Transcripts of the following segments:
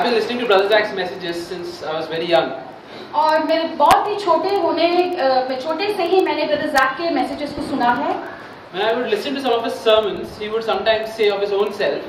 been listening to Brother Zach's messages since I was very young. और मेरे बहुत ही छोटे से ही मैंने ब्रदर जैक के मैसेजेस को सुना है। When I would listen to some of his sermons, he would sometimes say of his own self,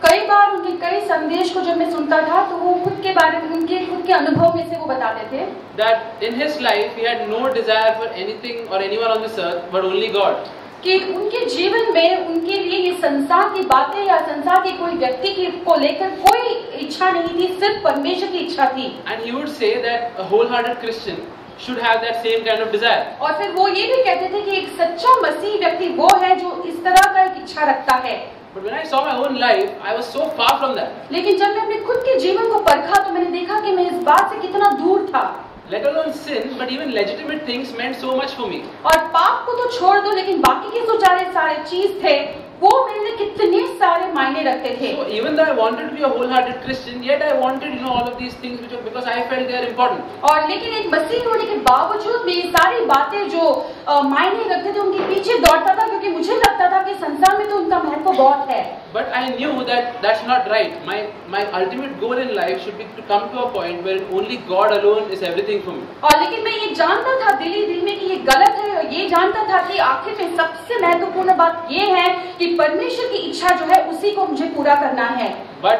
कई बार उनके कई संदेश को जब मैं सुनता था तो वो खुद के बारे में उनके खुद के अनुभव में से वो बताते थे that in his life he had no desire for anything or anyone on this earth but only God. कि उनके जीवन में उनके लिए ये संसार की बातें या संसार के कोई व्यक्ति को लेकर कोई इच्छा नहीं थी, सिर्फ परमेश्वर की इच्छा थी। And he would say that a wholehearted Christian should have that same kind of desire. और फिर वो ये भी कहते थे कि एक सच्चा मसीही व्यक्ति वो है जो इस तरह का एक इच्छा रखता है। But when I saw my own life, I was so far from that. लेकिन जब मैं अपने खुद के जीवन को परखा तो मैंने देखा कि मैं इस बात से कितना दूर था। Let alone sin, but even legitimate things meant so much for me. और पाप को तो छोड़ दो, लेकिन बाकी के जो सारे चीज थे वो मेरे लिए कितने सारे मायने रखते थे। So even though I wanted to be a wholehearted Christian, yet I wanted all of these things because I felt they are important. और लेकिन एक मसीही होने के बावजूद भी सारी बातें जो मायने रखते थे उनके पीछे दौड़ता था, क्योंकि मुझे लगता था कि संसार में तो उनका महत्व बहुत है। But I knew that that's not right. My ultimate goal in life should be to come to a point where only God alone is everything for me. और लेकिन मैं ये जानता था दिल में कि ये गलत है, और ये जानता था कि आखिर में सबसे महत्वपूर्ण बात ये है कि परमेश्वर की इच्छा जो है उसी को मुझे पूरा करना है। But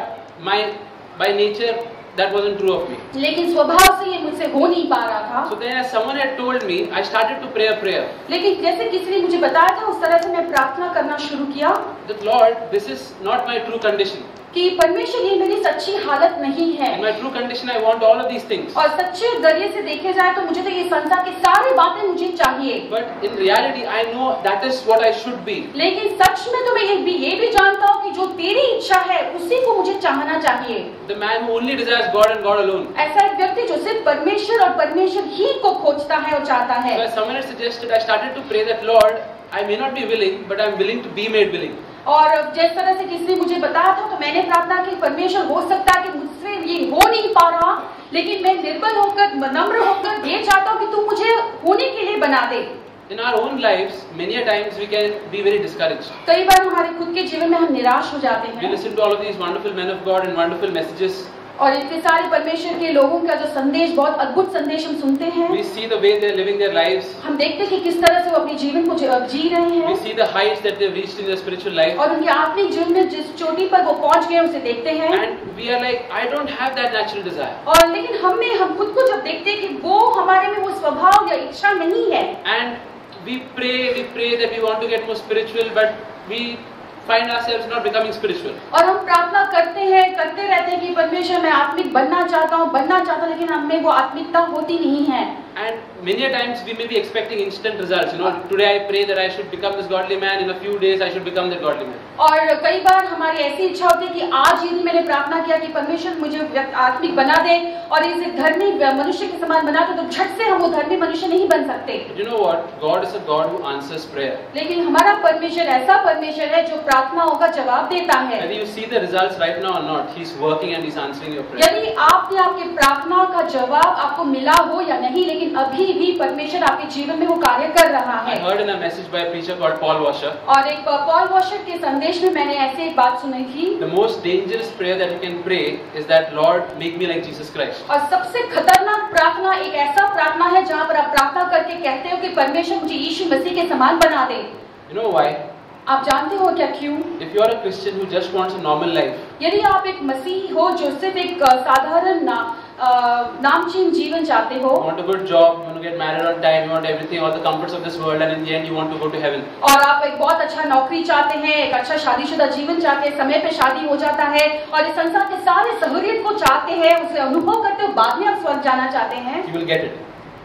by nature that wasn't true of me. लेकिन स्वभाव से ये मुझसे हो नहीं पा रहा था। So then as someone had told me, I started to pray a prayer. लेकिन जैसे किसी ने मुझे बताया था उस तरह से मैं प्रार्थना करना शुरू किया। That Lord, this is not my true condition. कि परमेश्वर ये मेरी सच्ची हालत नहीं है। In my true condition, I want all of these things. और सच्चे जरिए से देखे जाए तो मुझे तो ये संसार की सारी बातें मुझे चाहिए। But in reality, I know that is what I should be. लेकिन सच में तो मैं ये भी जानता हूँ कि जो तेरी इच्छा है उसी को मुझे चाहना चाहिए। The man who only desires God and God alone. ऐसा एक व्यक्ति जो सिर्फ परमेश्वर और परमेश्वर ही को खोजता है और चाहता है। So as someone had suggested, I started to pray that Lord, I may not be willing, but I am willing to be made willing. और जिस तरह से किसी ने मुझे बताया था तो मैंने प्रार्थना की, परमेश्वर हो सकता है कि मुझसे ये हो नहीं पा रहा, लेकिन मैं निर्बल होकर नम्र होकर ये चाहता हूँ कि तू मुझे होने के लिए बना दे। In our own lives, many a times we can be very discouraged. कई बार हमारे खुद के जीवन में हम निराश हो जाते हैं। We listen to all of these wonderful men of God and wonderful messages. और इतने सारे परमेश्वर के लोगों का जो संदेश, बहुत अद्भुत संदेश हम सुनते हैं। We see the way they are living their lives. हम देखते हैं कि किस तरह से वो अपने जीवन को जी रहे हैं। We see the heights that they have reached in their spiritual life. और उनके आत्मिक जीवन में जिस चोटी पर वो पहुंच गए उसे देखते हैं। And we are like, I don't have that natural desire. और लेकिन हम खुद को जब देखते हैं कि वो हमारे में वो स्वभाव या इच्छा नहीं है। And we pray that we want to get more spiritual, but we find ourselves not becoming spiritual. और हम प्रार्थना करते रहते हैं कि परमेश्वर मैं आत्मिक बनना चाहता हूँ, लेकिन हमें वो आत्मिकता होती नहीं है। And many a times we may be expecting instant results. Today I pray that I should become this godly man. In a few days I should become that godly man. और कई बार हमारी ऐसी इच्छा होती है कि आज यदि मैंने प्रार्थना किया कि परमेश्वर मुझे आत्मिक बना दे और इसे धर्मी मनुष्य के समान बना दे, तो झट से हम वो धर्मी मनुष्य नहीं बन सकते। But you know what? God is a God who answers prayer. लेकिन हमारा परमेश्वर ऐसा परमेश्वर है जो प्रार्थनाओं का जवाब देता है। Whether you see the results right now or not, He's working and He's answering your prayer. यदि आपकी प्रार्थनाओं का जवाब आपको मिला हो या नहीं, लेकिन अभी भी परमेश्वर आपके जीवन में वो कार्य कर रहा है। I heard in a message by a preacher called Paul Washer. और एक पॉल वॉशर के संदेश में मैंने ऐसे एक बात सुनी थी। The most dangerous prayer that you can pray is that Lord, make me like Jesus Christ. और सबसे खतरनाक प्रार्थना एक ऐसा प्रार्थना है जहाँ पर आप प्रार्थना करके कहते हो कि परमेश्वर मुझे यीशु मसीह के समान बना दे। You know why? आप जानते हो क्या क्यों? If you are a Christian who just wants a normal life, यदि आप एक मसीही हो जो सिर्फ एक साधारण नामचीन जीवन चाहते हो, you want a good job, you want to get married on time, you want everything, all the comforts of this world, and in the end you want to go to heaven. और आप एक बहुत अच्छा नौकरी चाहते हैं, एक अच्छा शादीशुदा जीवन चाहते हैं, समय पे शादी हो जाता है और इस संसार के सारे सहूलियत को चाहते हैं, उसे अनुभव करते हो, बाद में आप स्वर्ग जाना चाहते हैं, You will get it.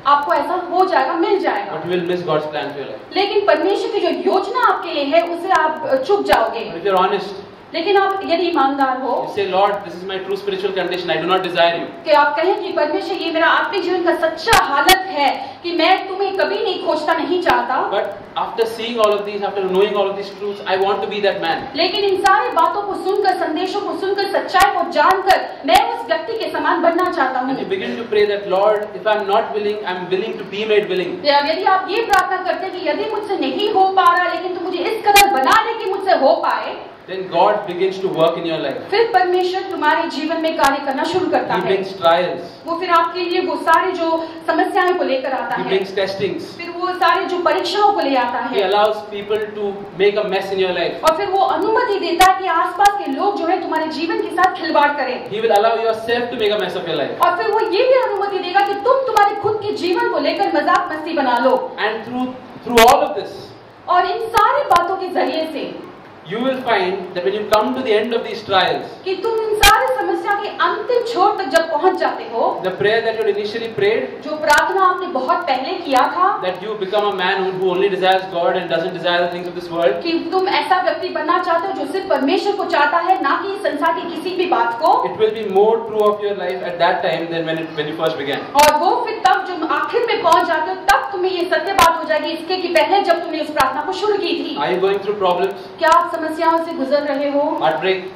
आपको ऐसा हो जाएगा, मिल जाएगा। But you will miss God's plan for your life. लेकिन परमेश्वर की जो योजना आपके लिए है उसे आप चूक जाओगे। But if you're honest, लेकिन आप यदि ईमानदार हो, you say, Lord, this is my true spiritual condition. I do not desire you. कि आप कहें कि परमेश्वर ये मेरा आत्मिक जीवन का सच्चा हालत है कि मैं तुम्हें कभी नहीं खोजता, नहीं चाहता। But after seeing all of these, after knowing all of these truths, I want to be that man. लेकिन इन सारी बातों को सुनकर, संदेशों को सुनकर, सच्चाई को जानकर मैं उस व्यक्ति के समान बनना चाहता हूँ। And you begin to pray that, Lord, if I'm not willing, I'm willing to be made willing. यदि आप ये प्रार्थना करते हैं कि यदि मुझसे नहीं हो पा रहा, लेकिन तुम मुझे इस कदर बना ले कि मुझसे हो पाए, then God begins to work in your life. फिर परमेश्वर तुम्हारे जीवन में कार्य करना शुरू करता He है। brings trials. वो फिर आपके लिए वो सारे जो समस्याएं को लेकर आता He है, brings testings. फिर वो सारे जो परीक्षाओं को ले आता He है, allows people to make a mess in your life. और फिर वो अनुमति देता है कि आसपास के लोग जो है तुम्हारे जीवन के साथ खिलवाड़ करें, He will allow yourself to make a mess of your life. और फिर वो ये भी अनुमति देगा कि तुम तुम्हारे खुद के जीवन को लेकर मजाक मस्ती बना लो। And through all of this, और इन सारी बातों के जरिए से you will find that when you come to the end of these trials, कि तुम इन सारी समस्या के अंतिम छोर तक जब पहुंच जाते हो, the prayer that you had initially prayed, जो प्रार्थना आपने बहुत पहले किया था, that you become a man who only desires God and doesn't desire the things of this world, कि तुम ऐसा व्यक्ति बनना चाहते हो जो सिर्फ परमेश्वर को चाहता है, ना कि संसार की किसी भी बात को, it will be more true of your life at that time than when you first began. और वो फिर तब जब आखिर में पहुंच जाते हो तब तुम्हें ये सत्य बात हो जाएगी इसके कि पहले जब तुमने उस प्रार्थना को शुरू की थी। Are you going through problems, क्या आप समस्याओं से गुजर रहे हो? heartbreak,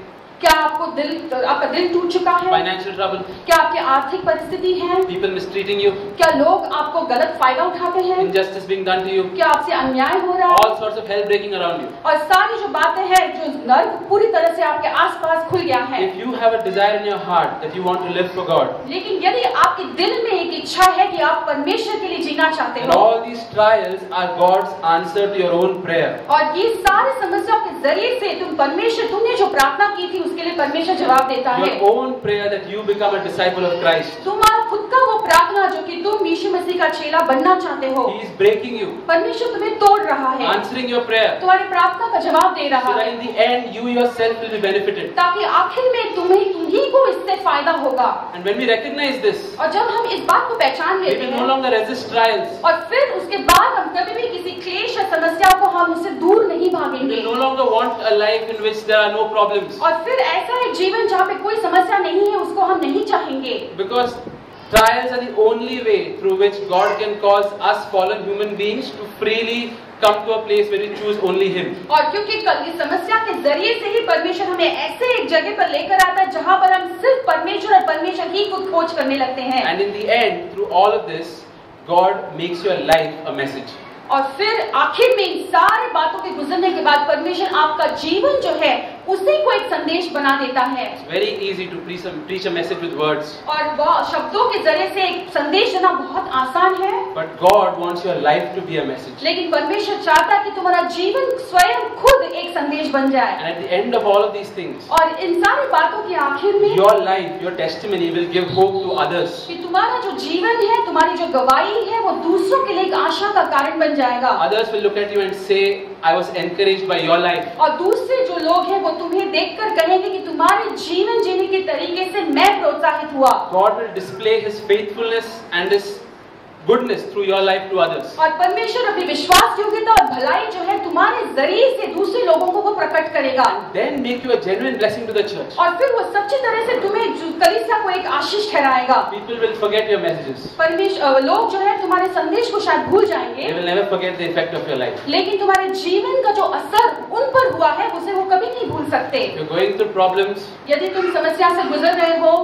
क्या आपका दिल टूट चुका है? financial trouble, क्या आपकी आर्थिक परिस्थिति है? people mistreating you, क्या लोग आपको गलत फायदा उठाते हैं? injustice being done to you, क्या आपसे अन्याय हो रहा है? all sorts of hell breaking around you. और सारी जो बातें हैं, जो नर्क पूरी तरह से आपके आसपास खुल गया है। If you have a desire in your heart that you want to live for God, लेकिन यदि आपके दिल में एक इच्छा है कि आप परमेश्वर के लिए जीना चाहते and हो, all these trials are God's answer to your own prayer. और ये सारे समस्याओं के जरिए से तुमने जो प्रार्थना की थी उसके लिए परमेश्वर जवाब देता है। Your own prayer that you become a disciple of Christ. तुम्हारा खुद का वो प्रार्थना जो कि तुम यीशु मसीह का चेला बनना चाहते हो, He is breaking you, परमेश्वर तुम्हें तोड़ रहा है, answering your prayer, तुम्हारी प्रार्थना का जवाब दे so रहा that है, in the end you yourself will be benefited. ताकि आखिर में तुम्ही को इससे फायदा होगा। And when we recognize this, और जब हम इस बात को पहचान we लेते will no हैं, longer resist trials. और फिर उसके बाद हम कभी भी किसी क्लेश या समस्या को हम उससे दूर नहीं We भागेंगे, will no longer want a life in which there are no problems. और फिर ऐसा एक जीवन जहाँ पे कोई समस्या नहीं है उसको हम नहीं चाहेंगे, Because trials are the only way through which God can cause us fallen human beings to freely come to a place where we choose only Him. और क्योंकि कल इस समस्या के जरिए से ही परमेश्वर हमें ऐसे एक जगह पर लेकर आता है जहाँ पर हम सिर्फ परमेश्वर और परमेश्वर ही को खोज करने लगते हैं, And in the end, through all of this, God makes your life a message. और फिर आखिर में इन सारे बातों के गुजरने के बाद परमेश्वर आपका जीवन जो है उसी को एक संदेश बना देता है। It's very easy to preach a message with words, और वह शब्दों के जरिए से एक संदेश देना बहुत आसान है, but God wants your life to be a message. लेकिन परमेश्वर चाहता है कि तुम्हारा जीवन स्वयं खुद एक संदेश बन जाए। And at the end of all of these things, और इन सारी बातों के आखिर में your life, your testimony will give hope to others. कि तुम्हारा जो जीवन है, तुम्हारी जो गवाही है, वो दूसरों के लिए एक आशा का कारण बन जाएगा। Others will look at you and say, I was encouraged by your life. और दूसरे जो लोग हैं वो तुम्हें देखकर कहेंगे कि तुम्हारे जीवन जीने के तरीके से मैं प्रोत्साहित हुआ। God will display His faithfulness and His goodness through your life to others. और परमेश्वर अपनी विश्वास योग्यता और भलाई जो है तुम्हारे जरिए से दूसरे लोगों को वो प्रकट करेगा, Then make you a genuine blessing to the church. और फिर वो सच्ची तरह से तुम्हें कलीसिया को एक आशीष ठहराएगा। People will forget your messages. लोग जो है तुम्हारे संदेश को शायद भूल जाएंगे, They will never forget the effect of your life. लेकिन तुम्हारे जीवन का जो असर उन पर हुआ है उसे वो कभी नहीं भूल सकते। If you're going through problems, यदि तुम समस्या से गुजर रहे हो,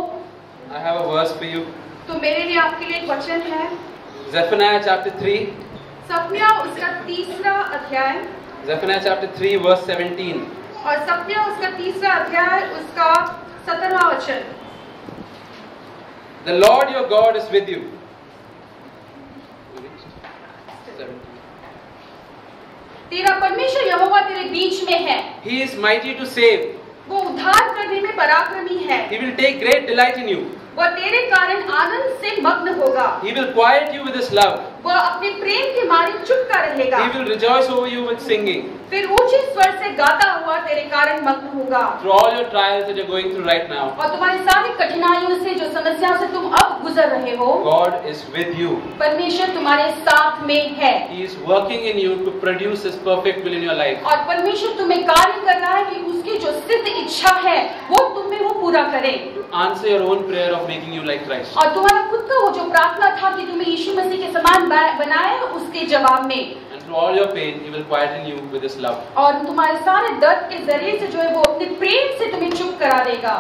I have a verse for you. तो मेरे लिए आपके लिए एक वचन है, Zephaniah chapter 3. सपन्या उसका 3रा अध्याय, Zephaniah chapter 3 verse 17. और सपन्या उसका 3रा अध्याय उसका 17वां वचन। The Lord your God is with you. तेरा परमेश्वर यहोवा तेरे बीच में है, He is mighty to save. वो उद्धार करने में पराक्रमी है, He will take great delight in you. वह तेरे कारण आनंद से मग्न होगा, He will quiet you with His love. वह अपने प्रेम के मारे चुपका रहेगा, He will rejoice over you with singing. फिर ऊंचे स्वर से गाता हुआ तेरे कारण मग्न होगा। Through all your trials that you're going through right now, और तुम्हारी सारी कठिनाइयों से, जो समस्याओं से तुम अब गुजर रहे हो, God is with you. परमेश्वर तुम्हारे साथ में है, He is working in you to produce His perfect will in your life. और परमेश्वर तुम्हें कार्य कर रहा है कि उसकी जो सिद्ध इच्छा है वो तुम में वो पूरा करे, To answer your own prayer of making you like Christ. और तुम्हारा खुद का वो जो प्रार्थना था कि तुम्हें यीशु मसीह के समान बनाए, उसके जवाब में, And through all your pain, He will quieten you with His love. और तुम्हारे सारे दर्द के जरिए से जो है वो अपने प्रेम से तुम्हें चुप करा देगा।